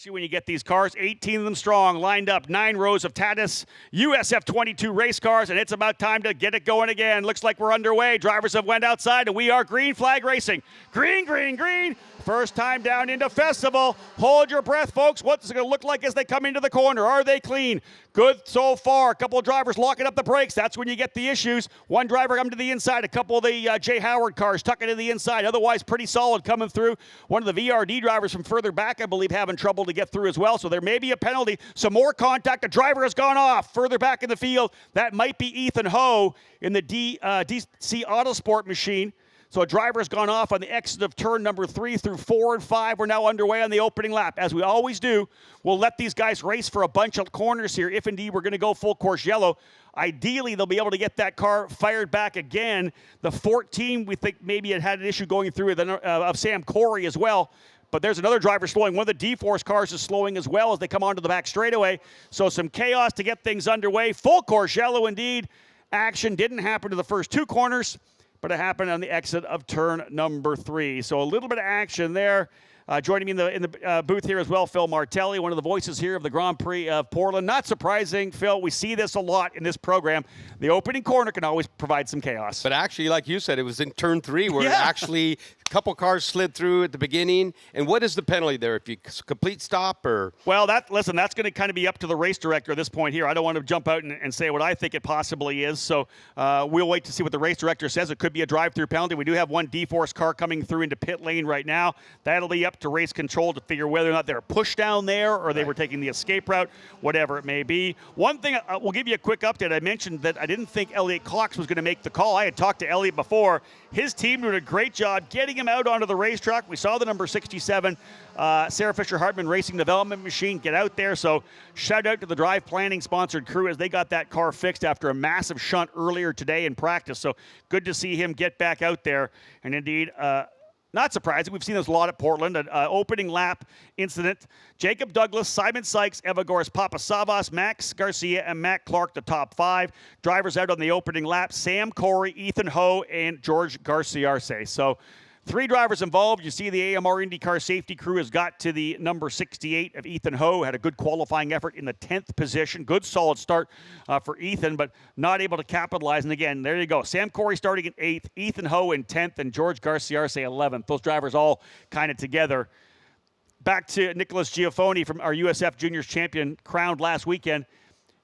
especially when you get these cars, 18 of them strong, lined up, 9 rows of Tatis USF 22 race cars, and it's about time to get it going again. Looks like we're underway. Drivers have went outside, and we are green flag racing. Green, green, green. First time down into Festival. Hold your breath, folks. What's it going to look like as they come into the corner? Are they clean? Good so far. A couple of drivers locking up the brakes. That's when you get the issues. One driver coming to the inside. A couple of the Jay Howard cars tucking to the inside. Otherwise, pretty solid coming through. One of the VRD drivers from further back, I believe, having trouble to get through as well. So there may be a penalty. Some more contact. The driver has gone off further back in the field. That might be Ethan Ho in the DC Autosport machine. So a driver has gone off on the exit of turn number 3 through 4 and 5. We're now underway on the opening lap. As we always do, we'll let these guys race for a bunch of corners here if indeed we're going to go full course yellow. Ideally, they'll be able to get that car fired back again. The 14, we think maybe it had an issue going through of Sam Corey as well. But there's another driver slowing. One of the D-Force cars is slowing as well as they come onto the back straightaway. So some chaos to get things underway. Full course yellow indeed. Action didn't happen to the first 2 corners, but it happened on the exit of turn number 3. So a little bit of action there. Joining me in the booth here as well, Phil Martelli, one of the voices here of the Grand Prix of Portland. Not surprising, Phil, we see this a lot in this program. The opening corner can always provide some chaos. But actually, like you said, it was in turn 3 where actually a couple cars slid through at the beginning. And what is the penalty there? If you complete stop or? Well, listen, that's going to kind of be up to the race director at this point here. I don't want to jump out and say what I think it possibly is. So we'll wait to see what the race director says. It could be a drive-through penalty. We do have one D-Force car coming through into pit lane right now. That'll be up to race control to figure whether or not they're pushed down there or they were taking the escape route, whatever it may be. One thing, we'll give you a quick update. I mentioned that I didn't think Elliot Cox was going to make the call. I had talked to Elliot before. His team doing a great job getting him out onto the racetrack. We saw the number 67 Sarah Fisher Hartman Racing Development Machine get out there. So shout out to the Drive Planning sponsored crew as they got that car fixed after a massive shunt earlier today in practice. So good to see him get back out there. And indeed, not surprising. We've seen this a lot at Portland. An opening lap incident. Jacob Douglas, Simon Sykes, Evagoras Papasavas, Max Garcia, and Matt Clark, the top 5. Drivers out on the opening lap, Sam Corey, Ethan Ho, and George Garcia-Arce. So 3 drivers involved. You see the AMR IndyCar safety crew has got to the number 68 of Ethan Ho. Had a good qualifying effort in the 10th position. Good solid start for Ethan, but not able to capitalize. And again, there you go. Sam Corey starting in 8th, Ethan Ho in 10th, and George Garcia-Arce 11th. Those drivers all kind of together. Back to Nicholas Giafoni from our USF Juniors champion, crowned last weekend.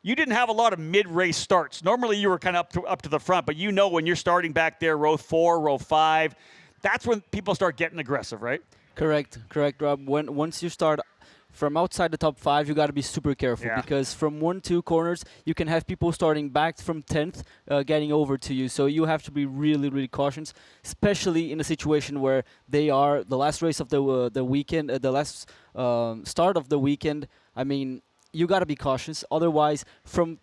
You didn't have a lot of mid-race starts. Normally you were kind of up to the front, but you know when you're starting back there, row 4, row 5, that's when people start getting aggressive, right? Correct, Rob. Once you start from outside the top 5, you got to be super careful because from 1-2 corners, you can have people starting back from 10th getting over to you. So you have to be really, really cautious, especially in a situation where they are the last race of the weekend, the last start of the weekend. I mean, you got to be cautious. Otherwise, from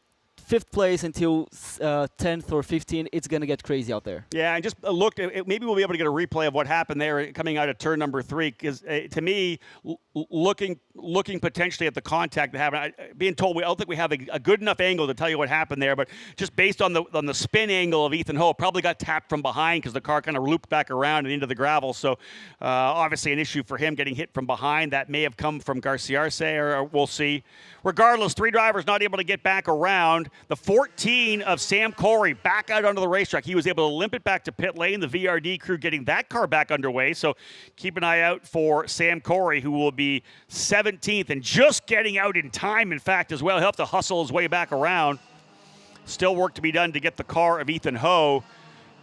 5th place until 10th or 15th, it's going to get crazy out there. Yeah, and just look, maybe we'll be able to get a replay of what happened there coming out of turn number 3, because to me, looking potentially at the contact that happened, being told I don't think we have a good enough angle to tell you what happened there, but just based on the spin angle of Ethan Ho, probably got tapped from behind because the car kind of looped back around and into the gravel. So obviously an issue for him getting hit from behind. That may have come from Garcia-Arce, or we'll see. Regardless, 3 drivers not able to get back around. The 14 of Sam Corey back out onto the racetrack. He was able to limp it back to pit lane. The VRD crew getting that car back underway. So keep an eye out for Sam Corey, who will be 17th and just getting out in time, in fact, as well. He'll have to hustle his way back around. Still work to be done to get the car of Ethan Ho.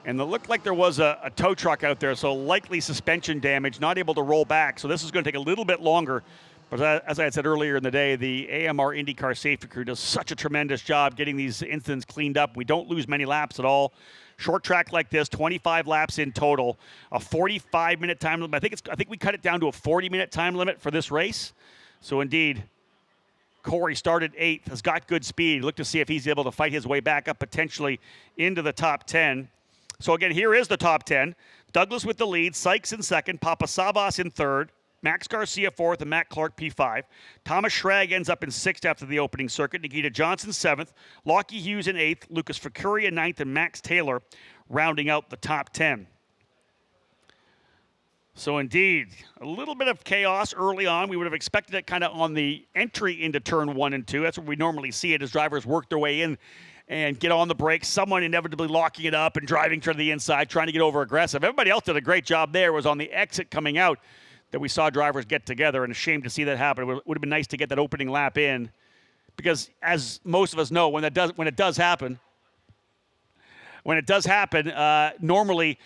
And it looked like there was a tow truck out there, so likely suspension damage, not able to roll back. So this is going to take a little bit longer. But as I had said earlier in the day, the AMR IndyCar safety crew does such a tremendous job getting these incidents cleaned up. We don't lose many laps at all. Short track like this, 25 laps in total, a 45-minute time limit. I think we cut it down to a 40-minute time limit for this race. So indeed, Corey started 8th, has got good speed. Look to see if he's able to fight his way back up potentially into the top 10. So again, here is the top 10. Douglas with the lead, Sykes in 2nd, Papasavas in 3rd, Max Garcia 4th, and Matt Clark P5. Thomas Schrag ends up in 6th after the opening circuit. Nikita Johnson 7th. Lockie Hughes in 8th. Lucas Facuri in 9th, and Max Taylor rounding out the top 10. So indeed, a little bit of chaos early on. We would have expected it kind of on the entry into turn 1 and 2. That's where we normally see it as drivers work their way in and get on the brakes. Someone inevitably locking it up and driving to the inside, trying to get over aggressive. Everybody else did a great job there. It was on the exit coming out that we saw drivers get together, and a shame to see that happen. It would have been nice to get that opening lap in, because as most of us know, when it does happen, normally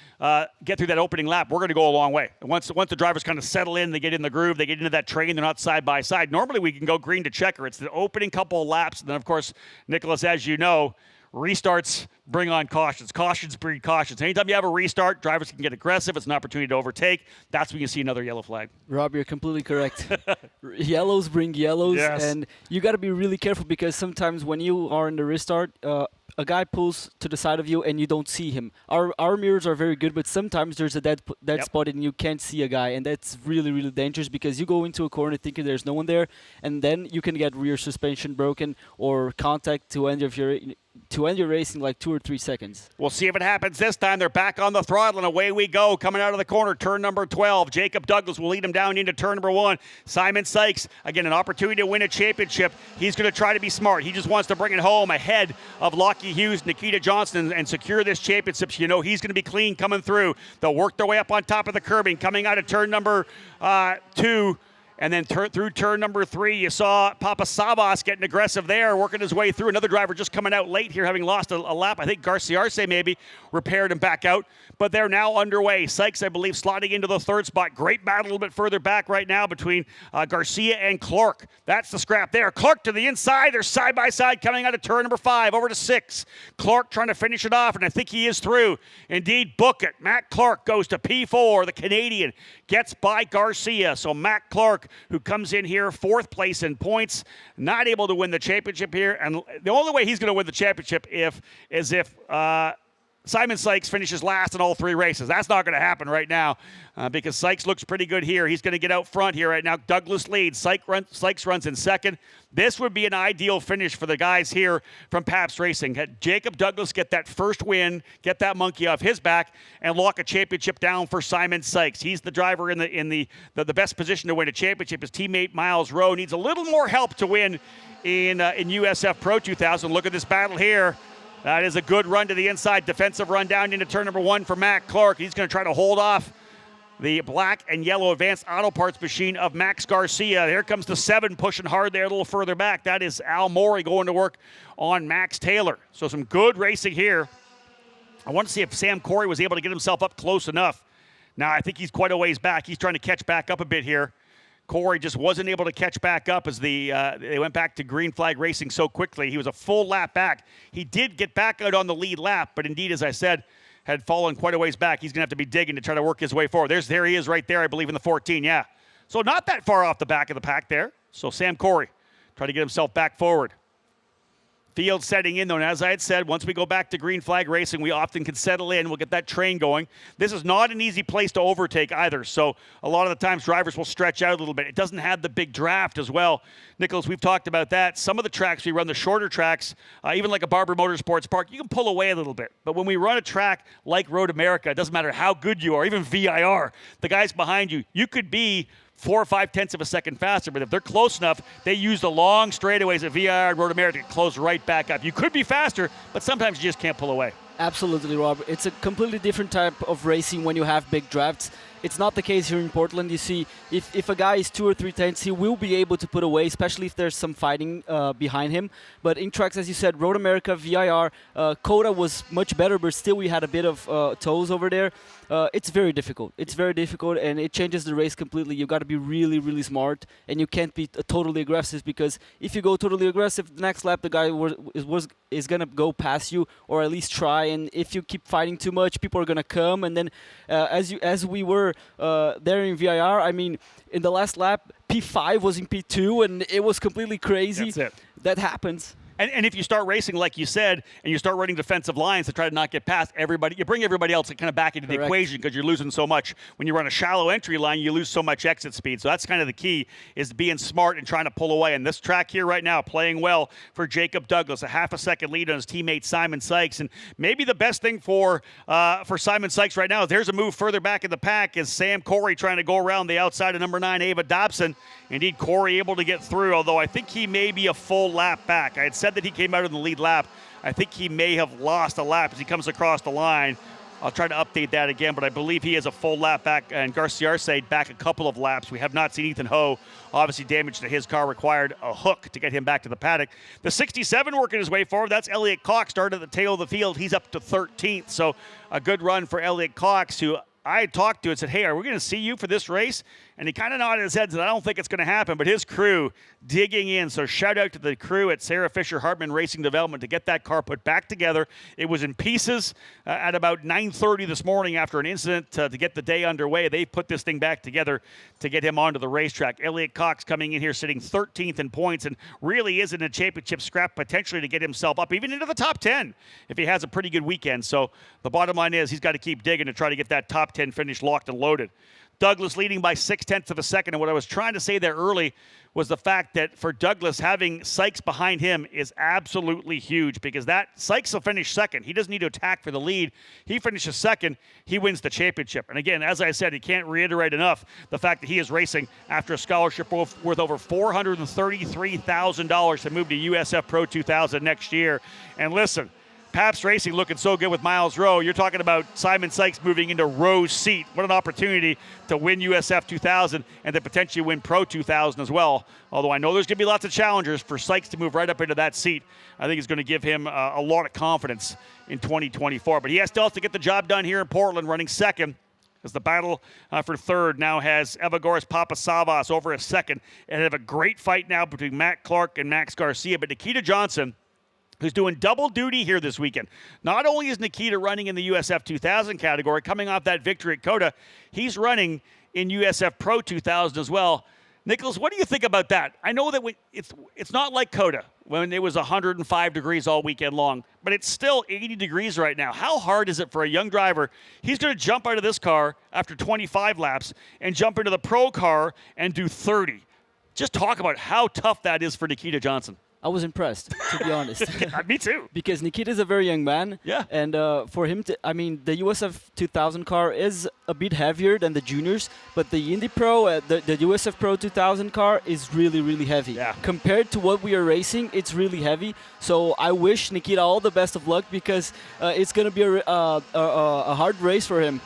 get through that opening lap, we're going to go a long way. Once the drivers kind of settle in, they get in the groove, they get into that train, they're not side by side. Normally we can go green to checker. It's the opening couple of laps. And then, of course, Nicholas, as you know, restarts bring on cautions. Cautions breed cautions. Anytime you have a restart, drivers can get aggressive. It's an opportunity to overtake. That's when you see another yellow flag. Rob, you're completely correct. Yellows bring yellows, Yes. and you got to be really careful, because sometimes when you are in the restart, a guy pulls to the side of you and you don't see him. Our mirrors are very good, but sometimes there's a dead Yep. spot and you can't see a guy, and that's really, really dangerous, because you go into a corner thinking there's no one there, and then you can get rear suspension broken or contact to end your racing like 2 or 3 seconds. We'll see if it happens this time. They're back on the throttle, and away we go. Coming out of the corner, turn number 12. Jacob Douglas will lead him down into turn number 1. Simon Sykes, again, an opportunity to win a championship. He's going to try to be smart. He just wants to bring it home ahead of Lockie Hughes, Nikita Johnson, and secure this championship. So you know he's going to be clean coming through. They'll work their way up on top of the curbing. Coming out of turn number 2. And then through turn number 3, you saw Papa Sabas getting aggressive there, working his way through. Another driver just coming out late here, having lost a lap. I think Garcia Arce maybe repaired him back out. But they're now underway. Sykes, I believe, slotting into the 3rd spot. Great battle a little bit further back right now between Garcia and Clark. That's the scrap there. Clark to the inside. They're side by side coming out of turn number 5 over to 6. Clark trying to finish it off, and I think he is through. Indeed, book it. Matt Clark goes to P4. The Canadian gets by Garcia. So Matt Clark, who comes in here 4th place in points, not able to win the championship here. And the only way he's going to win the championship is if Simon Sykes finishes last in all 3 races. That's not going to happen right now because Sykes looks pretty good here. He's going to get out front here right now. Douglas leads. Sykes runs in 2nd. This would be an ideal finish for the guys here from Pabst Racing. Had Jacob Douglas get that first win, get that monkey off his back, and lock a championship down for Simon Sykes. He's the driver in the best position to win a championship. His teammate Miles Rowe needs a little more help to win in USF Pro 2000. Look at this battle here. That is a good run to the inside. Defensive run down into turn number 1 for Matt Clark. He's going to try to hold off the black and yellow advanced auto parts machine of Max Garcia. Here comes the 7 pushing hard there a little further back. That is Al Morey going to work on Max Taylor. So some good racing here. I want to see if Sam Corey was able to get himself up close enough. Now I think he's quite a ways back. He's trying to catch back up a bit here. Corey just wasn't able to catch back up as they went back to green flag racing so quickly. He was a full lap back. He did get back out on the lead lap, but indeed, as I said, had fallen quite a ways back. He's going to have to be digging to try to work his way forward. There he is right there, I believe, in the 14, yeah. So not that far off the back of the pack there. So Sam Corey trying to get himself back forward. Field setting in, though, and as I had said, once we go back to green flag racing, we often can settle in. We'll get that train going. This is not an easy place to overtake either, so a lot of the times drivers will stretch out a little bit. It doesn't have the big draft as well. Nicholas, we've talked about that. Some of the tracks, we run the shorter tracks, even like a Barber Motorsports Park, you can pull away a little bit. But when we run a track like Road America, it doesn't matter how good you are, even VIR, the guys behind you, you could be 4 or 5/10 of a second faster, but if they're close enough, they use the long straightaways at VIR and Road America to close right back up. You could be faster, but sometimes you just can't pull away. Absolutely, Rob. It's a completely different type of racing when you have big drafts. It's not the case here in Portland. You see, if a guy is 2 or 3 tenths, he will be able to put away, especially if there's some fighting behind him. But in tracks, as you said, Road America, VIR, Coda was much better, but still we had a bit of toes over there. It's very difficult. It's very difficult, and it changes the race completely. You've got to be really, really smart, and you can't be totally aggressive, because if you go totally aggressive, the next lap the guy is going to go past you, or at least try. And if you keep fighting too much, people are going to come. And then as we were there in VIR, I mean, in the last lap, P5 was in P2, and it was completely crazy. That's it. That happens. And if you start racing, like you said, and you start running defensive lines to try to not get past everybody, you bring everybody else kind of back into the Correct. equation because you're losing so much. When you run a shallow entry line, you lose so much exit speed. So that's kind of the key, is being smart and trying to pull away. And this track here right now, playing well for Jacob Douglas, a half a second lead on his teammate Simon Sykes. And maybe the best thing for Simon Sykes right now is there's a move further back in the pack is Sam Corey trying to go around the outside of number 9, Ava Dobson. Indeed, Corey able to get through, although I think he may be a full lap back. I had said that he came out in the lead lap. I think he may have lost a lap as he comes across the line. I'll try to update that again, but I believe he is a full lap back, and Garcia Arce back a couple of laps. We have not seen Ethan Ho. Obviously, damage to his car required a hook to get him back to the paddock. The 67 working his way forward. That's Elliot Cox, started at the tail of the field. He's up to 13th, so a good run for Elliot Cox, who I had talked to and said, hey, are we going to see you for this race? And he kind of nodded his head and said, I don't think it's going to happen. But his crew digging in. So shout out to the crew at Sarah Fisher Hartman Racing Development to get that car put back together. It was in pieces at about 9:30 this morning after an incident to get the day underway. They put this thing back together to get him onto the racetrack. Elliot Cox coming in here sitting 13th in points and really is in a championship scrap potentially to get himself up even into the top 10 if he has a pretty good weekend. So the bottom line is he's got to keep digging to try to get that top 10 finish locked and loaded. Douglas leading by 0.6 of a second. And what I was trying to say there early was the fact that for Douglas, having Sykes behind him is absolutely huge because that Sykes will finish second. He doesn't need to attack for the lead. He finishes second. He wins the championship. And again, as I said, he can't reiterate enough the fact that he is racing after a scholarship worth over $433,000 to move to USF Pro 2000 next year. And listen, Pabst Racing looking so good with Miles Rowe. You're talking about Simon Sykes moving into Rowe's seat. What an opportunity to win USF 2000 and to potentially win Pro 2000 as well. Although I know there's going to be lots of challengers for Sykes to move right up into that seat. I think it's going to give him a lot of confidence in 2024. But he still has to get the job done here in Portland, running second. As the battle for third now has Evagoras Papasavas over a second. And have a great fight now between Matt Clark and Max Garcia. But Nikita Johnson, who's doing double duty here this weekend. Not only is Nikita running in the USF 2000 category, coming off that victory at COTA, he's running in USF Pro 2000 as well. Nicholas, what do you think about that? I know that it's not like COTA when it was 105 degrees all weekend long, but it's still 80 degrees right now. How hard is it for a young driver? He's going to jump out of this car after 25 laps and jump into the pro car and do 30. Just talk about how tough that is for Nikita Johnson. I was impressed, to be honest. Me too. Because Nikita is a very young man. Yeah. And for him to, the USF 2000 car is a bit heavier than the juniors, but the Indy Pro, the USF Pro 2000 car is really, really heavy. Yeah. Compared to what we are racing, it's really heavy. So I wish Nikita all the best of luck because it's going to be a hard race for him.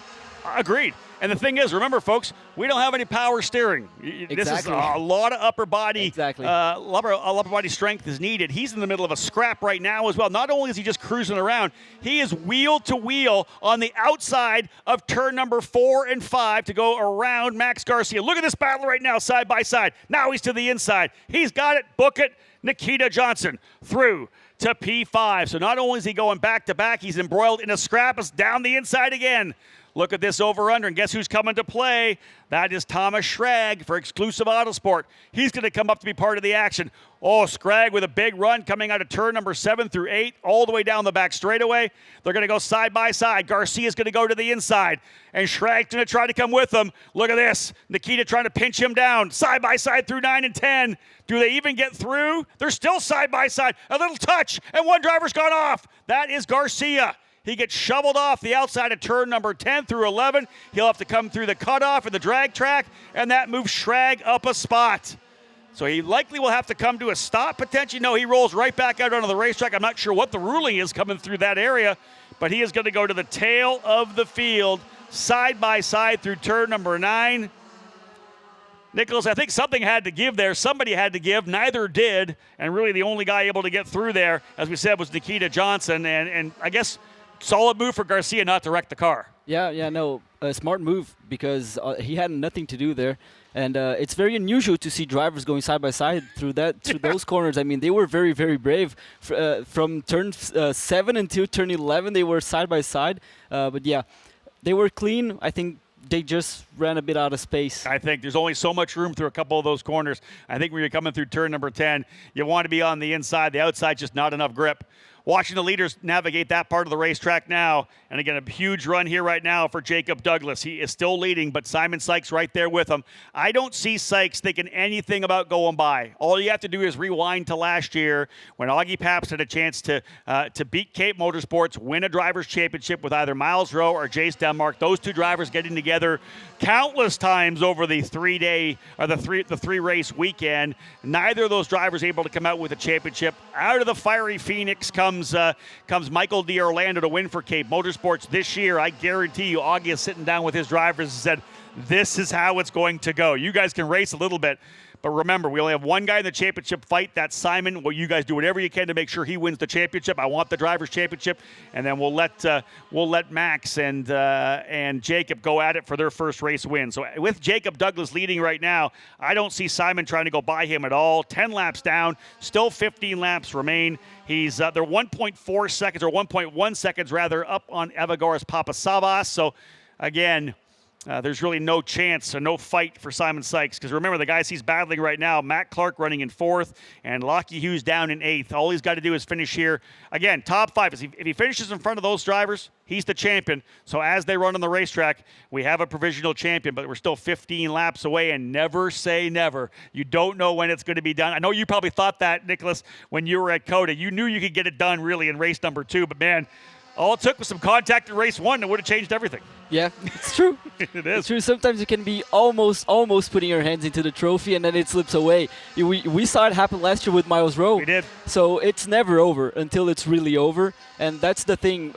Agreed. And the thing is, remember, folks, we don't have any power steering. Exactly. This is a lot of upper body. Exactly. Upper body strength is needed. He's in the middle of a scrap right now as well. Not only is he just cruising around, he is wheel to wheel on the outside of turn number 4 and 5 to go around Max Garcia. Look at this battle right now, side by side. Now he's to the inside. He's got it. Book it. Nikita Johnson through to P5. So not only is he going back to back, he's embroiled in a scrap. It's down the inside again. Look at this over-under, and guess who's coming to play? That is Thomas Schrag for Exclusive Autosport. He's going to come up to be part of the action. Oh, Schrag with a big run coming out of turn number 7 through 8, all the way down the back straightaway. They're going to go side by side. Garcia's going to go to the inside, and Schrag's going to try to come with them. Look at this. Nikita trying to pinch him down, side by side through 9 and 10. Do they even get through? They're still side by side. A little touch, and one driver's gone off. That is Garcia. He gets shoveled off the outside of turn number 10 through 11. He'll have to come through the cutoff and the drag track, and that moves Schrag up a spot. So he likely will have to come to a stop potentially. No, he rolls right back out onto the racetrack. I'm not sure what the ruling is coming through that area, but he is going to go to the tail of the field, side by side through turn number 9. Nicholas, I think something had to give there. Somebody had to give. Neither did. And really the only guy able to get through there, as we said, was Nikita Johnson. And I guess solid move for Garcia not to wreck the car. No, a smart move because he had nothing to do there. And it's very unusual to see drivers going side by side through those corners. I mean, they were very, very brave. From turn 7 until turn 11, they were side by side. But yeah, they were clean. I think they just ran a bit out of space. I think there's only so much room through a couple of those corners. I think when you're coming through turn number 10, you want to be on the inside. The outside, just not enough grip. Watching the leaders navigate that part of the racetrack now. And again, a huge run here right now for Jacob Douglas. He is still leading, but Simon Sykes right there with him. I don't see Sykes thinking anything about going by. All you have to do is rewind to last year when Augie Pabst had a chance to beat Cape Motorsports, win a driver's championship with either Miles Rowe or Jace Denmark. Those two drivers getting together countless times over the three-race weekend. Neither of those drivers able to come out with a championship. Out of the fiery Phoenix comes Michael D'Orlando to win for Cape Motorsports this year. I guarantee you Augie is sitting down with his drivers and said, this is how it's going to go. You guys can race a little bit, but remember, we only have one guy in the championship fight. That's Simon. Well, you guys do whatever you can to make sure he wins the championship. I want the drivers' championship, and then we'll let Max and Jacob go at it for their first race win. So with Jacob Douglas leading right now, I don't see Simon trying to go by him at all. 10 laps down, still 15 laps remain. They're 1.4 seconds, or 1.1 seconds rather, up on Evagoras Papasavas. So again, there's really no chance or no fight for Simon Sykes, because remember, the guys he's battling right now, Matt Clark running in 4th and Lockie Hughes down in 8th. All he's got to do is finish here. Again, top 5. If he finishes in front of those drivers, he's the champion. So as they run on the racetrack, we have a provisional champion, but we're still 15 laps away, and never say never. You don't know when it's going to be done. I know you probably thought that, Nicholas, when you were at COTA. You knew you could get it done really in race number 2, but man, all it took was some contact in race 1 that would have changed everything. Yeah, it's true. It is. It's true. Sometimes you can be almost putting your hands into the trophy, and then it slips away. We saw it happen last year with Miles Rowe. We did. So it's never over until it's really over, and that's the thing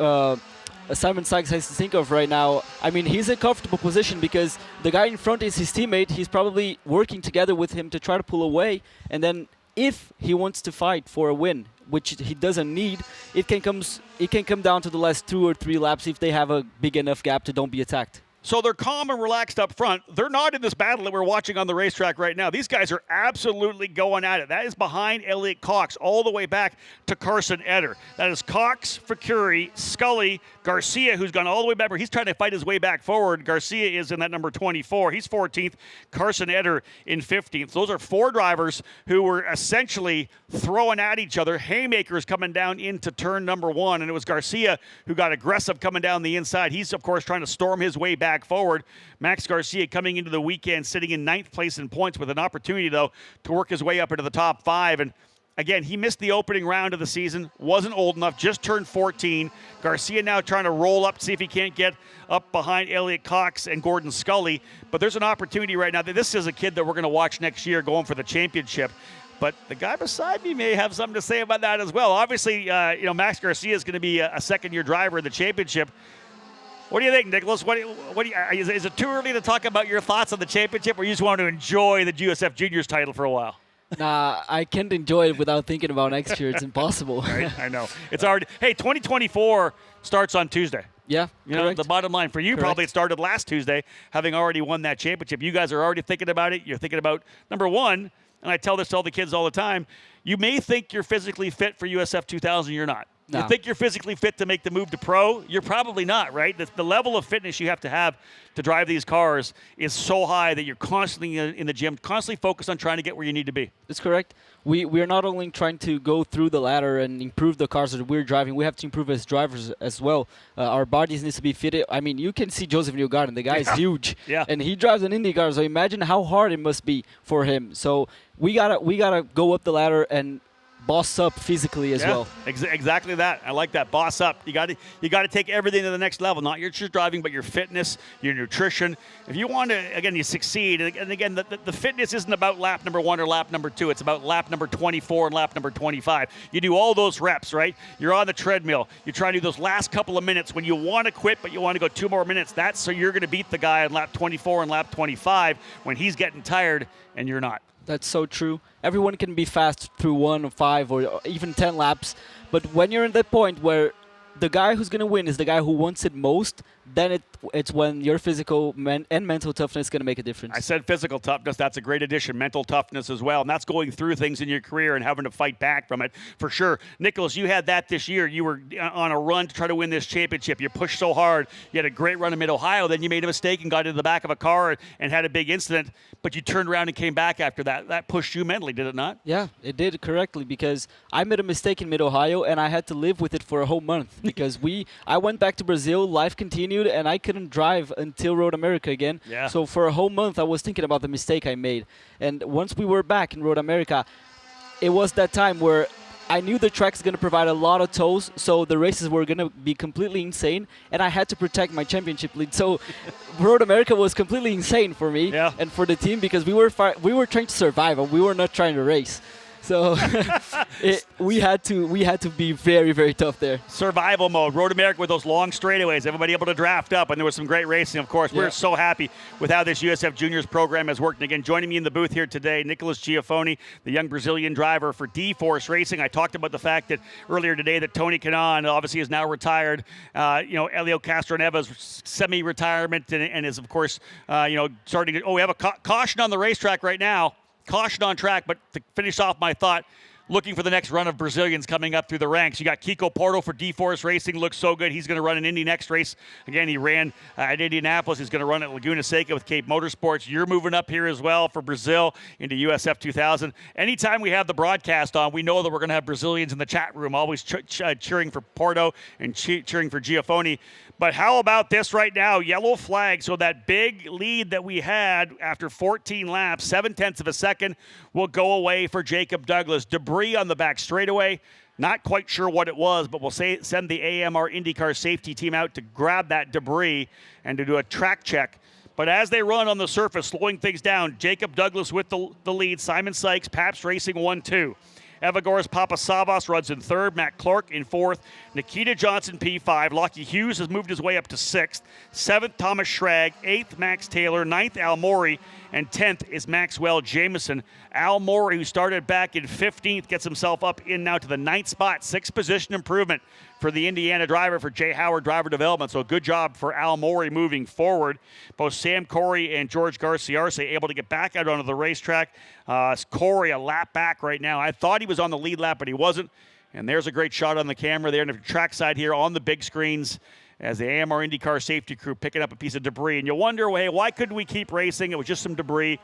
Simon Sykes has to think of right now. I mean, he's in a comfortable position because the guy in front is his teammate. He's probably working together with him to try to pull away, and then if he wants to fight for a win, which he doesn't need, it can come down to the last 2 or 3 laps if they have a big enough gap to don't be attacked. So they're calm and relaxed up front. They're not in this battle that we're watching on the racetrack right now. These guys are absolutely going at it. That is behind Elliot Cox all the way back to Carson Eder. That is Cox, Facuri, Scully, Garcia, who's gone all the way back. He's trying to fight his way back forward. Garcia is in that number 24. He's 14th. Carson Eder in 15th. So those are 4 drivers who were essentially throwing at each other. Haymakers coming down into turn number 1, and it was Garcia who got aggressive coming down the inside. He's, of course, trying to storm his way back forward. Max Garcia coming into the weekend sitting in 9th place in points with an opportunity, though, to work his way up into the top 5. And again, he missed the opening round of the season, wasn't old enough, just turned 14. Garcia now trying to roll up to see if he can't get up behind Elliot Cox and Gordon Scully. But there's an opportunity right now. This is a kid that we're going to watch next year going for the championship. But the guy beside me may have something to say about that as well. Obviously, Max Garcia is going to be a second-year driver in the championship. What do you think, Nicholas? Is it too early to talk about your thoughts on the championship, or you just want to enjoy the USF Juniors title for a while? Nah, I can't enjoy it without thinking about next year. It's impossible. Right, I know. It's already. Hey, 2024 starts on Tuesday. Yeah, you know, the bottom line for you, Correct. Probably it started last Tuesday, having already won that championship. You guys are already thinking about it. You're thinking about, number 1, and I tell this to all the kids all the time, you may think you're physically fit for USF 2000. You're not. No. You think you're physically fit to make the move to pro? You're probably not, right? The level of fitness you have to drive these cars is so high that you're constantly in the gym, constantly focused on trying to get where you need to be. That's correct. We are not only trying to go through the ladder and improve the cars that we're driving, we have to improve as drivers as well. Our bodies need to be fitted. I mean, you can see Joseph Newgarden. The guy is huge. Yeah. And he drives an Indy car, so imagine how hard it must be for him. So we gotta go up the ladder and boss up physically as well. Exactly that. I like that. Boss up. You got to take everything to the next level. Not your just driving, but your fitness, your nutrition. If you want to, again, you succeed. And again, the fitness isn't about lap number 1 or lap number 2. It's about lap number 24 and lap number 25. You do all those reps, right? You're on the treadmill. You try to do those last couple of minutes when you want to quit, but you want to go 2 more minutes. That's so you're going to beat the guy on lap 24 and lap 25 when he's getting tired and you're not. That's so true. Everyone can be fast through 1 or 5 or even 10 laps, but when you're at that point where the guy who's going to win is the guy who wants it most, then it's when your physical and mental toughness is going to make a difference. I said physical toughness. That's a great addition. Mental toughness as well. And that's going through things in your career and having to fight back from it for sure. Nicholas, you had that this year. You were on a run to try to win this championship. You pushed so hard. You had a great run in Mid-Ohio. Then you made a mistake and got into the back of a car and had a big incident. But you turned around and came back after that. That pushed you mentally, did it not? Yeah, it did correctly, because I made a mistake in Mid-Ohio and I had to live with it for a whole month because I went back to Brazil, life continued, and I couldn't drive until Road America again. Yeah. So for a whole month I was thinking about the mistake I made. And once we were back in Road America, it was that time where I knew the track's going to provide a lot of tolls, so the races were going to be completely insane, and I had to protect my championship lead. So Road America was completely insane for me and for the team, because we were trying to survive, and we were not trying to race. So we had to be very, very tough there. Survival mode. Road America with those long straightaways. Everybody able to draft up, and there was some great racing, of course. We're so happy with how this USF Juniors program has worked. And again, joining me in the booth here today, Nicholas Giafoni, the young Brazilian driver for D-Force Racing. I talked about the fact that earlier today that Tony Kanaan obviously is now retired. Elio Castroneva's semi-retirement and is, of course, starting to – we have a caution on the racetrack right now. Caution on track, but to finish off my thought, looking for the next run of Brazilians coming up through the ranks. You got Kiko Porto for D-Force Racing, looks so good. He's going to run an Indy next race. Again, he ran at Indianapolis. He's going to run at Laguna Seca with Cape Motorsports. You're moving up here as well for Brazil into USF 2000. Anytime we have the broadcast on, we know that we're going to have Brazilians in the chat room, always cheering for Porto and cheering for Giafoni. But how about this right now? Yellow flag. So that big lead that we had after 14 laps, 0.7 of a second, will go away for Jacob Douglas. Debris on the back straightaway. Not quite sure what it was, but we'll send the AMR IndyCar safety team out to grab that debris and to do a track check. But as they run on the surface, slowing things down, Jacob Douglas with the lead. Simon Sykes, Pabst Racing 1-2. Evagoras Papasavas runs in third. Matt Clark in fourth. Nikita Johnson P5. Lockie Hughes has moved his way up to sixth. Seventh, Thomas Schrag. Eighth, Max Taylor. Ninth, Al Mori. And 10th is Maxwell Jameson. Al Mori, who started back in 15th, gets himself up in now to the 9th spot. 6th position improvement for the Indiana driver for Jay Howard Driver Development. So good job for Al Mori moving forward. Both Sam Corey and George Garciarce able to get back out onto the racetrack. Corey a lap back right now. I thought he was on the lead lap, but he wasn't. And there's a great shot on the camera there on the trackside here on the big screens as the AMR IndyCar safety crew picking up a piece of debris. And you wonder, hey, why couldn't we keep racing? It was just some debris.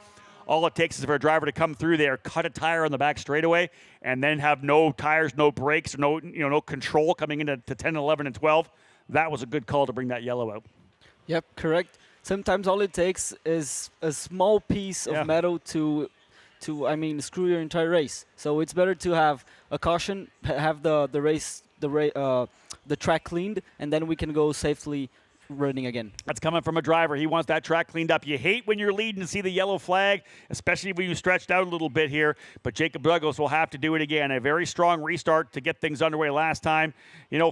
All it takes is for a driver to come through there, cut a tire on the back straightaway, and then have no tires, no brakes, no control coming into 10, 11, and 12. That was a good call to bring that yellow out. Yep, correct. Sometimes all it takes is a small piece of metal to screw your entire race. So it's better to have a caution, have the track cleaned, and then we can go safely running again. That's coming from a driver. He wants that track cleaned up. You hate when you're leading to see the yellow flag, especially when you stretched out a little bit here. But Jacob Douglas will have to do it again. A very strong restart to get things underway last time.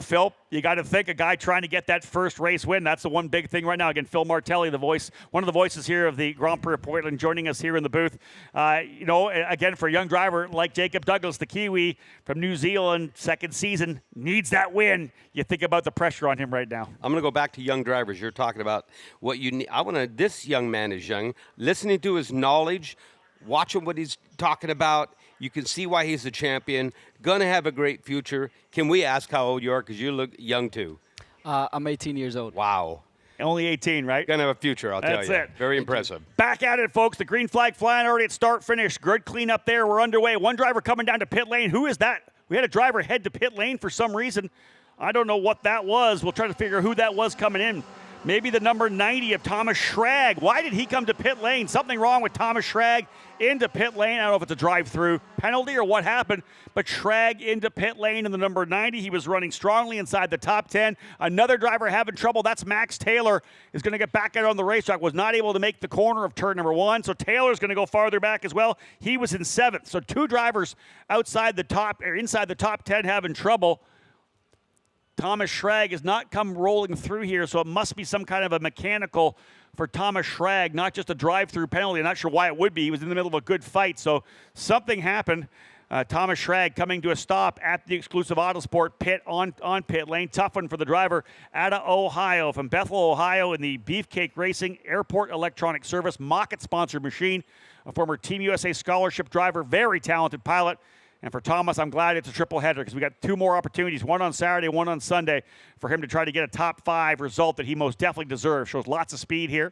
Phil, you got to think a guy trying to get that first race win. That's the one big thing right now. Again, Phil Martelli, one of the voices here of the Grand Prix of Portland, joining us here in the booth. Again, for a young driver like Jacob Douglas, the Kiwi from New Zealand, second season, needs that win. You think about the pressure on him right now. I'm going to go back to young drivers. You're talking about what you need. This young man is young. Listening to his knowledge, watching what he's talking about, you can see why he's a champion. Going to have a great future. Can we ask how old you are? Because you look young too. I'm 18 years old. Wow. Only 18, right? Going to have a future, I'll tell you. That's it. Very impressive. Back at it, folks. The green flag flying already at start finish. Good clean up there. We're underway. One driver coming down to pit lane. Who is that? We had a driver head to pit lane for some reason. I don't know what that was. We'll try to figure who that was coming in. Maybe the number 90 of Thomas Schrag. Why did he come to pit lane? Something wrong with Thomas Schrag into pit lane. I don't know if it's a drive-through penalty or what happened, but Schrag into pit lane in the number 90. He was running strongly inside the top 10. Another driver having trouble. That's Max Taylor is going to get back out on the racetrack. Was not able to make the corner of turn number 1, so Taylor's going to go farther back as well. He was in 7th. So two drivers inside the top 10 having trouble. Thomas Schrag has not come rolling through here, so it must be some kind of a mechanical for Thomas Schrag, not just a drive-through penalty. I'm not sure why it would be. He was in the middle of a good fight, so something happened. Thomas Schrag coming to a stop at the exclusive Autosport pit on pit lane. Tough one for the driver out of Ohio, from Bethel, Ohio, in the Beefcake Racing Airport Electronic Service Mokket-sponsored machine. A former Team USA scholarship driver, very talented pilot. And for Thomas, I'm glad it's a triple header because we got 2 more opportunities, one on Saturday, one on Sunday, for him to try to get a top 5 result that he most definitely deserves. Shows lots of speed here.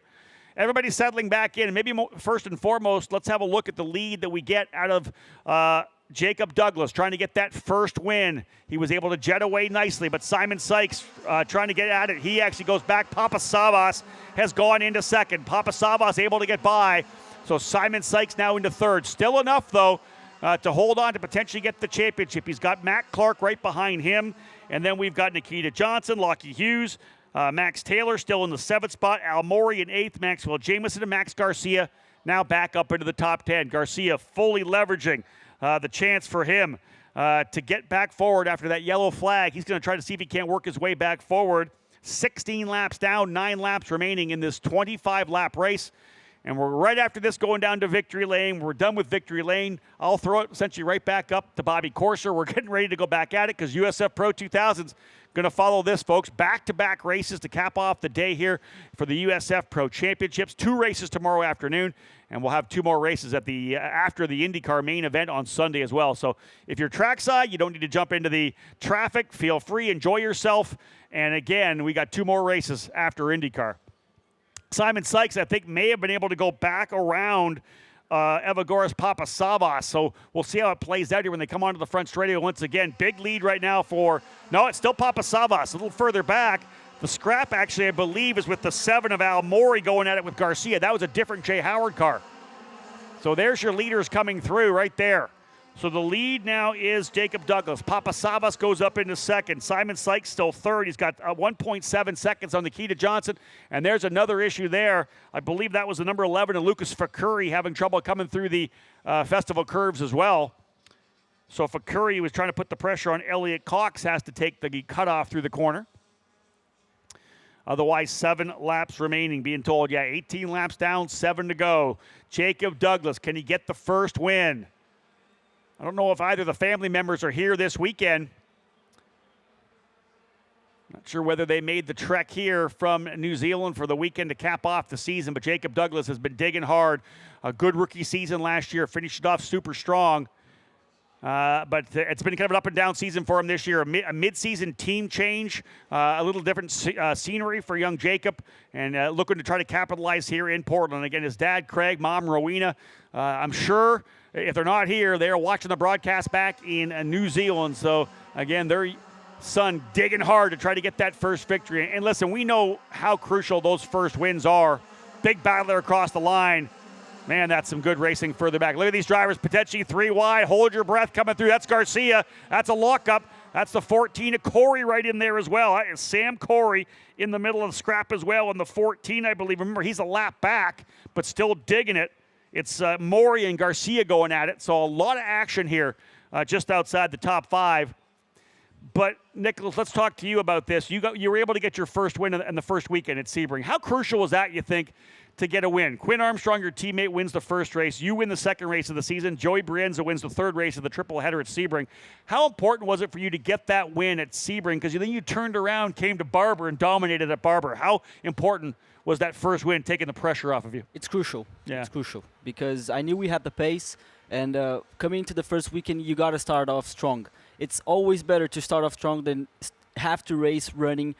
Everybody's settling back in. And maybe first and foremost, let's have a look at the lead that we get out of Jacob Douglas trying to get that first win. He was able to jet away nicely, but Simon Sykes trying to get at it. He actually goes back. Papasavas has gone into second. Papasavas able to get by. So Simon Sykes now into third. Still enough, though, to hold on to potentially get the championship. He's got Matt Clark right behind him. And then we've got Nikita Johnson, Lockie Hughes, Max Taylor still in the 7th spot. Al Mori in 8th. Maxwell Jameson and Max Garcia now back up into the top 10. Garcia fully leveraging the chance for him to get back forward after that yellow flag. He's going to try to see if he can't work his way back forward. 16 laps down, 9 laps remaining in this 25-lap race. And we're right after this going down to Victory Lane. We're done with Victory Lane. I'll throw it essentially right back up to Bobby Corser. We're getting ready to go back at it because USF Pro 2000's going to follow this, folks. Back-to-back races to cap off the day here for the USF Pro Championships. 2 races tomorrow afternoon, and we'll have 2 more races at the after the IndyCar main event on Sunday as well. So if you're trackside, you don't need to jump into the traffic. Feel free, enjoy yourself. And again, we got 2 more races after IndyCar. Simon Sykes, I think, may have been able to go back around Evagoras Papasavas. So we'll see how it plays out here when they come onto the front straightaway once again. Big lead right now for, no, it's still Papasavas. A little further back. The scrap, actually, I believe, is with the 7 of Al Mori going at it with Garcia. That was a different Jay Howard car. So there's your leaders coming through right there. So the lead now is Jacob Douglas. Papasavas goes up into second. Simon Sykes still third. He's got 1.7 seconds on Nikita Johnson. And there's another issue there. I believe that was the number 11, and Lucas Fakuri having trouble coming through the festival curves as well. So Fakuri was trying to put the pressure on Elliot Cox, has to take the cutoff through the corner. Otherwise, 7 laps remaining. Being told, 18 laps down, 7 to go. Jacob Douglas, can he get the first win? I don't know if either of the family members are here this weekend. Not sure whether they made the trek here from New Zealand for the weekend to cap off the season, but Jacob Douglas has been digging hard. A good rookie season last year, finished it off super strong. But it's been kind of an up-and-down season for him this year. A mid-season team change, a little different scenery for young Jacob, and looking to try to capitalize here in Portland. Again, his dad, Craig, mom, Rowena. I'm sure if they're not here, they're watching the broadcast back in New Zealand. So, again, their son digging hard to try to get that first victory. And listen, we know how crucial those first wins are. Big battler across the line. Man, that's some good racing further back. Look at these drivers, potentially 3 wide. Hold your breath coming through. That's Garcia. That's a lockup. That's the 14 of Corey right in there as well. That is Sam Corey in the middle of the scrap as well. And the 14, I believe. Remember, he's a lap back, but still digging it. It's Mori and Garcia going at it. So a lot of action here just outside the top 5. But, Nicholas, let's talk to you about this. You were able to get your first win in the first weekend at Sebring. How crucial was that, you think, to get a win? Quinn Armstrong, your teammate, wins the first race. You win the second race of the season. Joey Brienza wins the third race of the triple header at Sebring. How important was it for you to get that win at Sebring? Because then you turned around, came to Barber, and dominated at Barber. How important was that first win, taking the pressure off of you? It's crucial. Yeah. It's crucial because I knew we had the pace, and coming into the first weekend, you got to start off strong. It's always better to start off strong than have to race running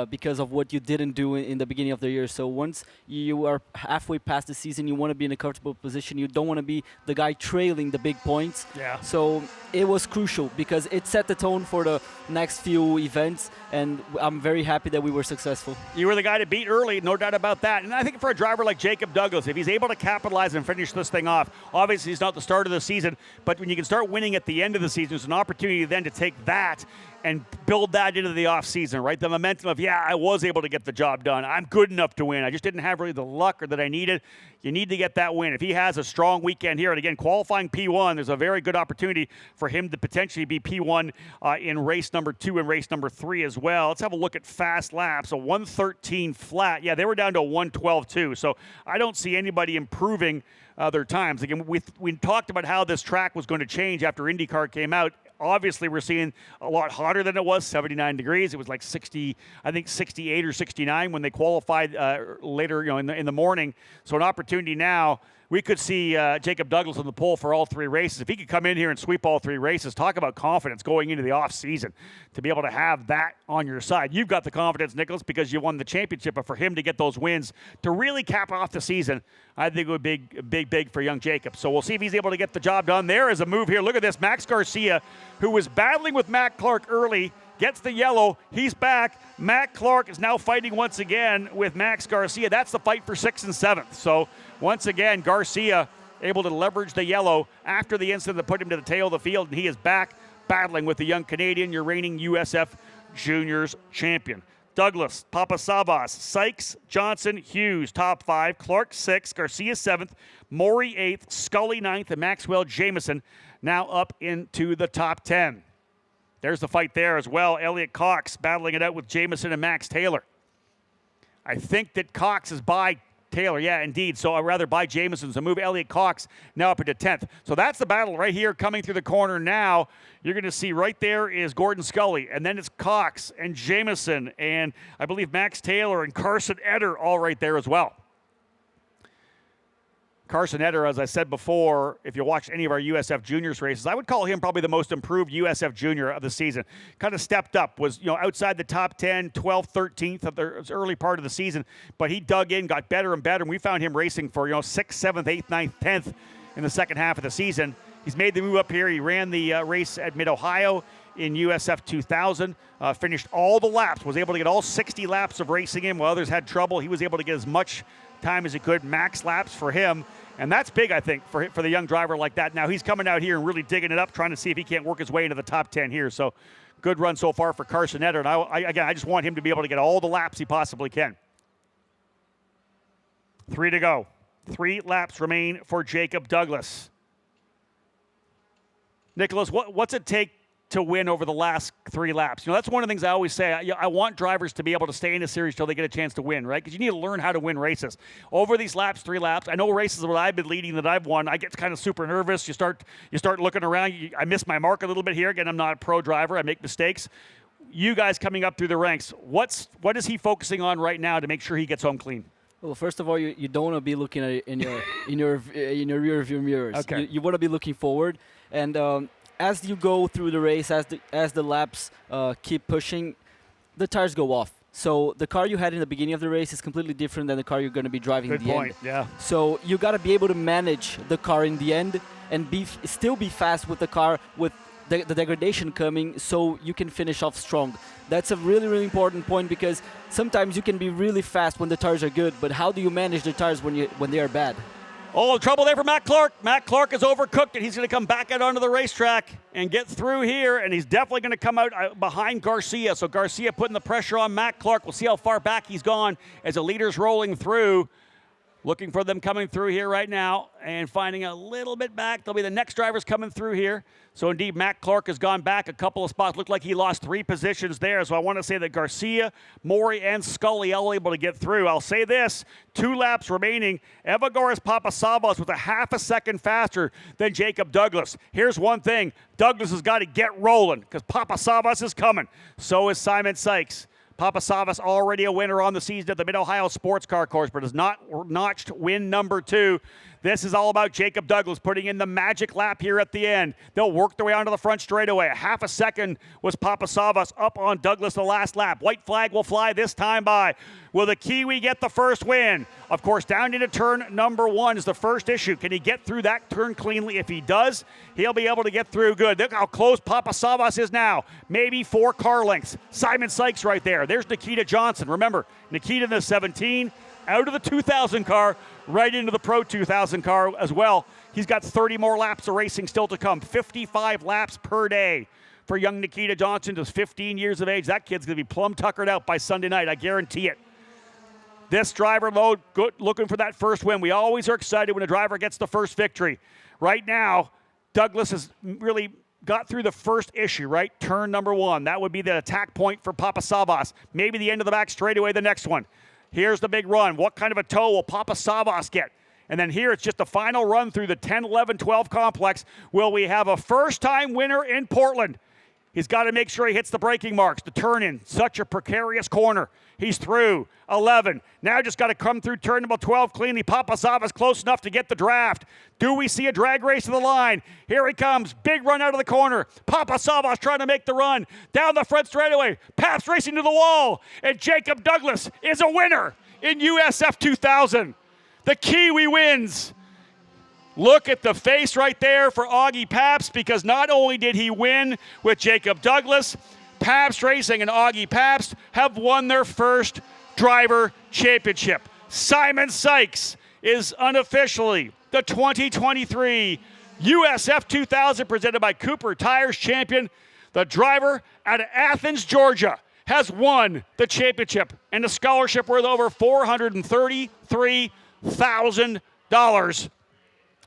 because of what you didn't do in the beginning of the year. So once you are halfway past the season, you want to be in a comfortable position. You don't want to be the guy trailing the big points. Yeah. So it was crucial because it set the tone for the next few events, and I'm very happy that we were successful. You were the guy to beat early, no doubt about that. And I think for a driver like Jacob Douglas, if he's able to capitalize and finish this thing off, obviously he's not the start of the season, but when you can start winning at the end of the season, there's an opportunity then to take that and build that into the offseason, right? The momentum of, yeah, I was able to get the job done. I'm good enough to win. I just didn't have really the luck or that I needed. You need to get that win. If he has a strong weekend here, and again, qualifying P1, there's a very good opportunity for him to potentially be P1 in race number 2 and race number 3 as well. Let's have a look at fast laps. A 113 flat. Yeah, they were down to a 112 too. So I don't see anybody improving their times. Again, we talked about how this track was going to change after IndyCar came out. Obviously, we're seeing a lot hotter than it was, 79 degrees. It was like 60, I think 68 or 69 when they qualified later, in the morning. So an opportunity now. We could see Jacob Douglas on the pole for all 3 races. If he could come in here and sweep all 3 races, talk about confidence going into the offseason to be able to have that on your side. You've got the confidence, Nicholas, because you won the championship, but for him to get those wins to really cap off the season, I think it would be big for young Jacob. So we'll see if he's able to get the job done. There is a move here. Look at this. Max Garcia, who was battling with Matt Clark early, gets the yellow. He's back. Matt Clark is now fighting once again with Max Garcia. That's the fight for 6th and 7th. So once again, Garcia able to leverage the yellow after the incident that put him to the tail of the field, and he is back battling with the young Canadian, your reigning USF Juniors champion. Douglas, Papasavas, Sykes, Johnson, Hughes, top 5. Clark 6th, Garcia 7th, Maury 8th, Scully 9th, and Maxwell Jamieson now up into the top 10. There's the fight there as well. Elliot Cox battling it out with Jamieson and Max Taylor. I think that Cox is by Taylor. Yeah, indeed. So I'd rather buy Jamieson. So move Elliot Cox now up into 10th. So that's the battle right here coming through the corner now. You're going to see right there is Gordon Scully. And then it's Cox and Jamieson and I believe Max Taylor and Carson Eder all right there as well. Carson Eder, as I said before, if you watch any of our USF Juniors races, I would call him probably the most improved USF Junior of the season. Kind of stepped up, was outside the top 10, 12th, 13th of the early part of the season, but he dug in, got better and better, and we found him racing for 6th, 7th, 8th, 9th, 10th in the second half of the season. He's made the move up here. He ran the race at Mid-Ohio in USF 2000, finished all the laps, was able to get all 60 laps of racing in while others had trouble. He was able to get as much time as he could, max laps for him. And that's big, I think, for the young driver like that. Now he's coming out here and really digging it up, trying to see if he can't work his way into the top 10 here. So good run so far for Carson Eder. And I just want him to be able to get all the laps he possibly can. 3 to go. 3 laps remain for Jacob Douglas. Nicholas, what's it take to win over the last 3 laps? That's one of the things I always say. I want drivers to be able to stay in the series till they get a chance to win, right? Because you need to learn how to win races. Over these laps, 3 laps, I know races that I've been leading that I've won, I get kind of super nervous. You start looking around. I miss my mark a little bit here. Again, I'm not a pro driver. I make mistakes. You guys coming up through the ranks, what is he focusing on right now to make sure he gets home clean? Well, first of all, you don't want to be looking at it in your rear view mirrors. Okay. You want to be looking forward, and as you go through the race, as the laps keep pushing, the tires go off. So the car you had in the beginning of the race is completely different than the car you're going to be driving Good in the point. end. Yeah. So you got to be able to manage the car in the end and still be fast with the car with the degradation coming, so you can finish off strong. That's a really, really important point because sometimes you can be really fast when the tires are good, but how do you manage the tires when they are bad? Oh, trouble there for Matt Clark. Matt Clark has overcooked it. He's going to come back out onto the racetrack and get through here, and he's definitely going to come out behind Garcia. So Garcia putting the pressure on Matt Clark. We'll see how far back he's gone as the leader's rolling through. Looking for them coming through here right now and finding a little bit back. There'll be the next drivers coming through here. So indeed, Matt Clark has gone back a couple of spots. Looked like he lost 3 positions there. So I want to say that Garcia, Maury, and Scully all able to get through. I'll say this, 2 laps remaining. Evagoras Papasavas was a half a second faster than Jacob Douglas. Here's one thing. Douglas has got to get rolling because Papasavas is coming. So is Simon Sykes. Papasavas already a winner on the season at the Mid-Ohio Sports Car Course, but has not notched win number 2. This is all about Jacob Douglas putting in the magic lap here at the end. They'll work their way onto the front straightaway. A half a second was Papasavas up on Douglas the last lap. White flag will fly this time by. Will the Kiwi get the first win? Of course, down into turn number 1 is the first issue. Can he get through that turn cleanly? If he does, he'll be able to get through good. Look how close Papasavas is now. Maybe 4 car lengths. Simon Sykes right there. There's Nikita Johnson. Remember, Nikita in the 17, out of the 2000 car, right into the Pro 2000 car as well. He's got 30 more laps of racing still to come. 55 laps per day for young Nikita Johnson, just 15 years of age. That kid's going to be plumb tuckered out by Sunday night. I guarantee it. This driver mode, good, looking for that first win. We always are excited when a driver gets the first victory. Right now, Douglas has really got through the first issue, right? Turn number 1. That would be the attack point for Papasavas. Maybe the end of the back straightaway, the next one. Here's the big run. What kind of a toe will Papasavas get? And then here it's just a final run through the 10, 11, 12 complex. Will we have a first-time winner in Portland? He's got to make sure he hits the braking marks. The turn in, such a precarious corner. He's through 11. Now just got to come through turn number 12 cleanly. Papasavas close enough to get the draft. Do we see a drag race to the line? Here he comes. Big run out of the corner. Papasavas trying to make the run. Down the front straightaway. Pabst racing to the wall. And Jacob Douglas is a winner in USF 2000. The Kiwi wins. Look at the face right there for Augie Pabst, because not only did he win with Jacob Douglas, Pabst Racing and Augie Pabst have won their first driver championship. Simon Sykes is unofficially the 2023 USF 2000 presented by Cooper Tires champion. The driver out of Athens, Georgia, has won the championship and a scholarship worth over $433,000.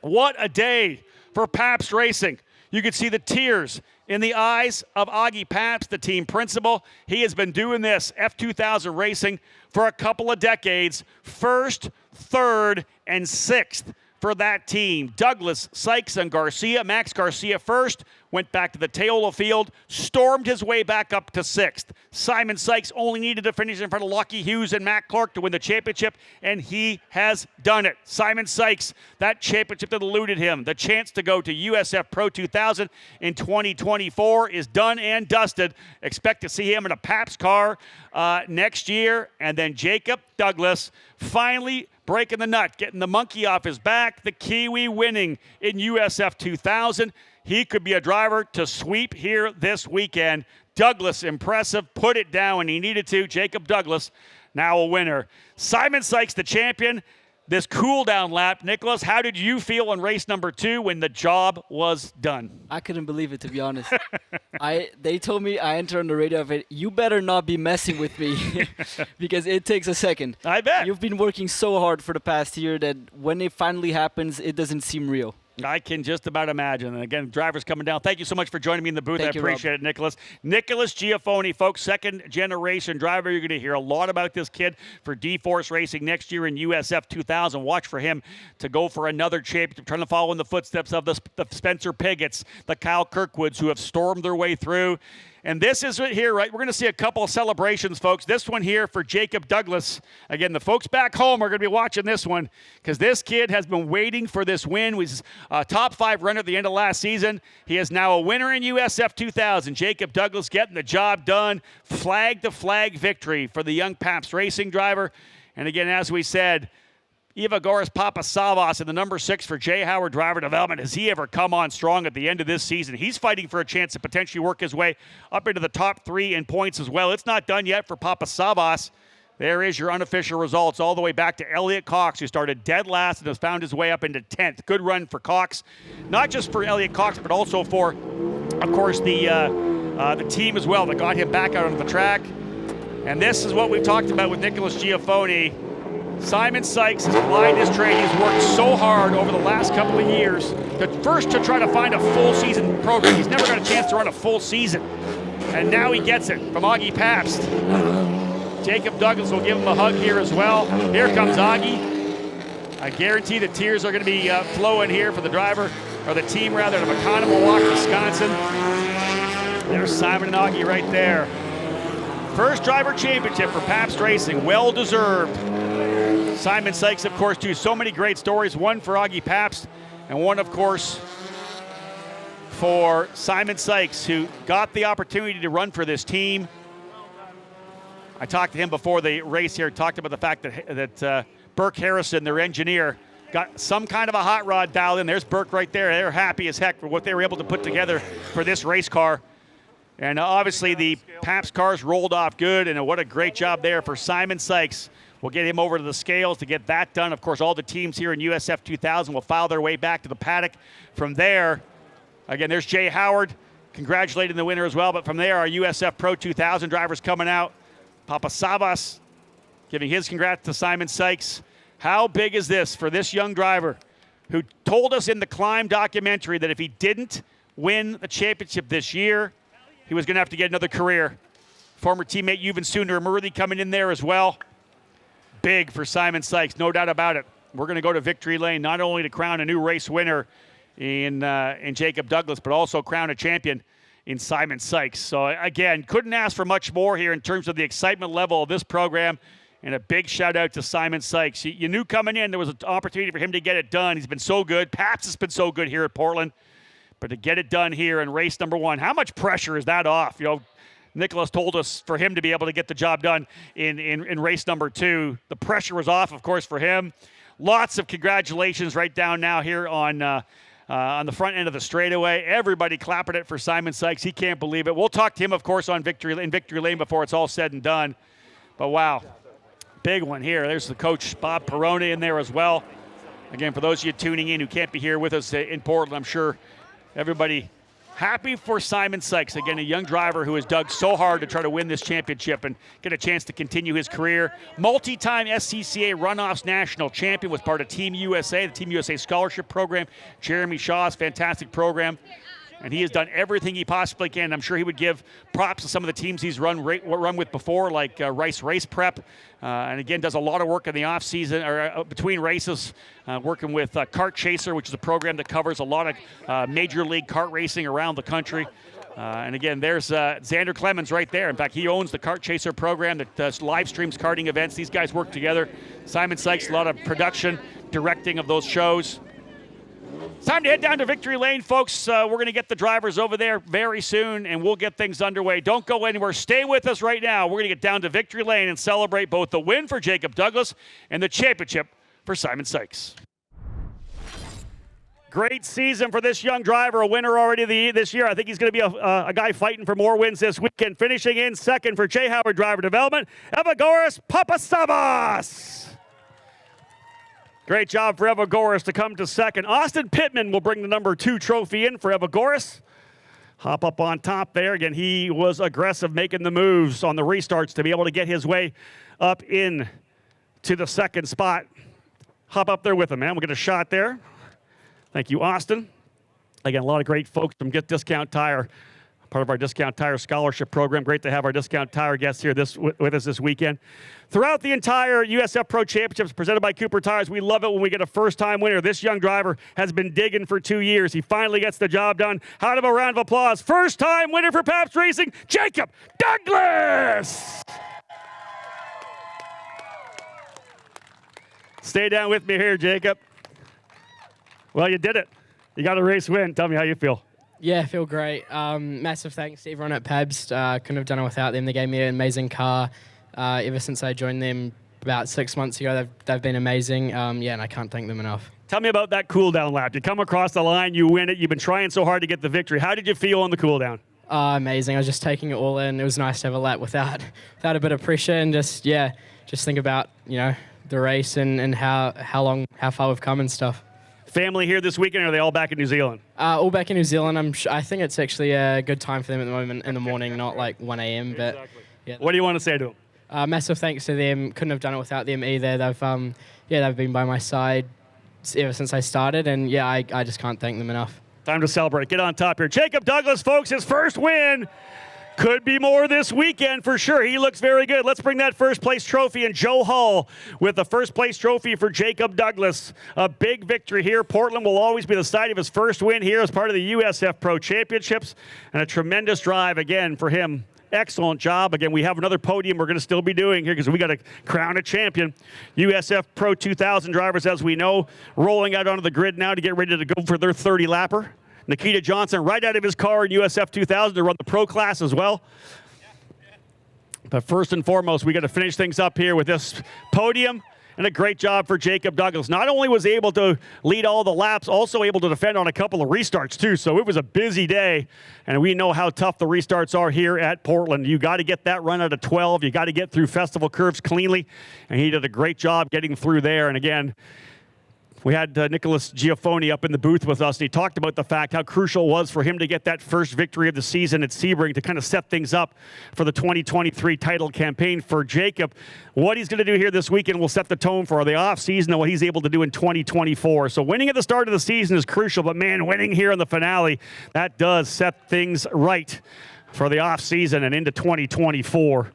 What a day for Pabst Racing. You can see the tears in the eyes of Augie Pabst, the team principal. He has been doing this F2000 racing for a couple of decades. First, third, and sixth for that team. Douglas, Sykes, and Garcia. Max Garcia first, went back to the tail of the field, stormed his way back up to sixth. Simon Sykes only needed to finish in front of Lockie Hughes and Matt Clark to win the championship, and he has done it. Simon Sykes, that championship that eluded him, the chance to go to USF Pro 2000 in 2024 is done and dusted. Expect to see him in a Pabst car next year. And then Jacob Douglas finally breaking the nut, getting the monkey off his back, the Kiwi winning in USF 2000. He could be a driver to sweep here this weekend. Douglas, impressive, put it down when he needed to. Jacob Douglas, now a winner. Simon Sykes, the champion. This cool-down lap. Nicholas, how did you feel in race number 2 when the job was done? I couldn't believe it, to be honest. They told me, I entered on the radio of it, you better not be messing with me because it takes a second. I bet. You've been working so hard for the past year that when it finally happens, it doesn't seem real. I can just about imagine. And again, drivers coming down. Thank you so much for joining me in the booth. Thank I appreciate it, Nicholas. Nicholas Giafoni, folks, second-generation driver. You're going to hear a lot about this kid for D-Force Racing next year in USF 2000. Watch for him to go for another championship, trying to follow in the footsteps of the Spencer Pigots, the Kyle Kirkwoods, who have stormed their way through. And this is right here, right? We're going to see a couple of celebrations, folks. This one here for Jacob Douglas. Again, the folks back home are going to be watching this one because this kid has been waiting for this win. He was a top 5 runner at the end of last season. He is now a winner in USF 2000. Jacob Douglas getting the job done. Flag-to-flag victory for the young Pabst Racing driver. And again, as we said, Evagoras Papasavas in the number 6 for Jay Howard Driver Development. Has he ever come on strong at the end of this season? He's fighting for a chance to potentially work his way up into the top 3 in points as well. It's not done yet for Papasavas. There is your unofficial results all the way back to Elliot Cox, who started dead last and has found his way up into 10th. Good run for Cox. Not just for Elliot Cox, but also for, of course, the team as well that got him back out on the track. And this is what we've talked about with Nicholas Giafoni. Simon Sykes has plied his trade. He's worked so hard over the last couple of years to try to find a full season program. He's never got a chance to run a full season. And now he gets it from Augie Pabst. Jacob Douglas will give him a hug here as well. Here comes Augie. I guarantee the tears are going to be flowing here for the driver, or the team rather, of Economilwaukee, Wisconsin. There's Simon and Augie right there. First driver championship for Pabst Racing, well deserved. Simon Sykes, of course, too. So many great stories. One for Augie Pabst, and one, of course, for Simon Sykes, who got the opportunity to run for this team. I talked to him before the race here, talked about the fact that Burke Harrison, their engineer, got some kind of a hot rod dialed in. There's Burke right there. They're happy as heck for what they were able to put together for this race car. And obviously the Pabst cars rolled off good, and what a great job there for Simon Sykes. We'll get him over to the scales to get that done. Of course, all the teams here in USF 2000 will file their way back to the paddock from there. Again, there's Jay Howard congratulating the winner as well. But from there, our USF Pro 2000 drivers coming out. Papasavas giving his congrats to Simon Sykes. How big is this for this young driver who told us in the Climb documentary that if he didn't win the championship this year, he was going to have to get another career. Former teammate Yuvan Sundaramurthy coming in there as well. Big for Simon Sykes, no doubt about it. We're going to go to victory lane not only to crown a new race winner in Jacob Douglas, but also crown a champion in Simon Sykes. So again, couldn't ask for much more here in terms of the excitement level of this program. And a big shout out to Simon Sykes. You knew coming in there was an opportunity for him to get it done. He's been so good. Paps has been so good here at Portland. But to get it done here in race number 1, how much pressure is that off? You know, Nicholas told us for him to be able to get the job done in race number 2. The pressure was off, of course, for him. Lots of congratulations right down now here on the front end of the straightaway. Everybody clapping it for Simon Sykes. He can't believe it. We'll talk to him, of course, in victory lane before it's all said and done. But wow, big one here. There's the coach, Bob Peroni, in there as well. Again, for those of you tuning in who can't be here with us in Portland, I'm sure everybody happy for Simon Sykes. Again, a young driver who has dug so hard to try to win this championship and get a chance to continue his career. Multi-time SCCA Runoffs National Champion, was part of Team USA, the Team USA Scholarship Program. Jeremy Shaw's fantastic program. And he has done everything he possibly can. I'm sure he would give props to some of the teams he's run with before, like Rice Race Prep. And again, does a lot of work in the off season or between races, working with Kart Chaser, which is a program that covers a lot of major league kart racing around the country. And again, there's Xander Clemens right there. In fact, he owns the Kart Chaser program that does live streams karting events. These guys work together. Simon Sykes, a lot of production, directing of those shows. It's time to head down to victory lane, folks. We're going to get the drivers over there very soon, and we'll get things underway. Don't go anywhere. Stay with us right now. We're going to get down to victory lane and celebrate both the win for Jacob Douglas and the championship for Simon Sykes. Great season for this young driver, a winner already this year. I think he's going to be a guy fighting for more wins this weekend. Finishing in second for J. Howard Driver Development, Evagoras Papasavas. Great job for Evagoras to come to second. Austin Pittman will bring the number 2 trophy in for Evagoras. Hop up on top there. Again, he was aggressive, making the moves on the restarts to be able to get his way up in to the second spot. Hop up there with him, man. We'll get a shot there. Thank you, Austin. Again, a lot of great folks from Get Discount Tire, part of our Discount Tire Scholarship Program. Great to have our Discount Tire guests here with us this weekend. Throughout the entire USF Pro Championships presented by Cooper Tires, we love it when we get a first-time winner. This young driver has been digging for 2 years. He finally gets the job done. Out of a round of applause. First-time winner for Pabst Racing, Jacob Douglas! Stay down with me here, Jacob. Well, you did it. You got a race win. Tell me how you feel. Yeah, I feel great. Massive thanks to everyone at Pabst. Couldn't have done it without them. They gave me an amazing car. Ever since I joined them about 6 months ago, they've been amazing. And I can't thank them enough. Tell me about that cool-down lap. You come across the line, you win it. You've been trying so hard to get the victory. How did you feel on the cool-down? Amazing. I was just taking it all in. It was nice to have a lap without a bit of pressure and just think about the race and how far we've come and stuff. Family here this weekend, or are they all back in New Zealand? All back in New Zealand. I think it's actually a good time for them at the moment in the morning, not like 1 a.m. But Exactly. Yeah. What do you want to say to them? Massive thanks to them. Couldn't have done it without them either. They've been by my side ever since I started, and I just can't thank them enough. Time to celebrate. Get on top here. Jacob Douglas, folks, his first win. Could be more this weekend for sure. He looks very good. Let's bring that first place trophy in. Joe Hall with the first place trophy for Jacob Douglas. A big victory here. Portland will always be the site of his first win here as part of the USF Pro Championships, and a tremendous drive again for him. Excellent job. Again, we have another podium we're going to still be doing here because we got to crown a champion. USF Pro 2000 drivers, as we know, rolling out onto the grid now to get ready to go for their 30-lapper. Nikita Johnson right out of his car in USF 2000 to run the pro class as well. But first and foremost, we got to finish things up here with this podium, and a great job for Jacob Douglas. Not only was he able to lead all the laps, also able to defend on a couple of restarts too. So it was a busy day, and we know how tough the restarts are here at Portland. You got to get that run out of 12. You got to get through festival curves cleanly, and he did a great job getting through there. And again, We had Nicholas Giaffoni up in the booth with us, and he talked about the fact how crucial it was for him to get that first victory of the season at Sebring to kind of set things up for the 2023 title campaign for Jacob. What he's going to do here this weekend will set the tone for the offseason and what he's able to do in 2024. So winning at the start of the season is crucial, but man, winning here in the finale, that does set things right for the offseason and into 2024.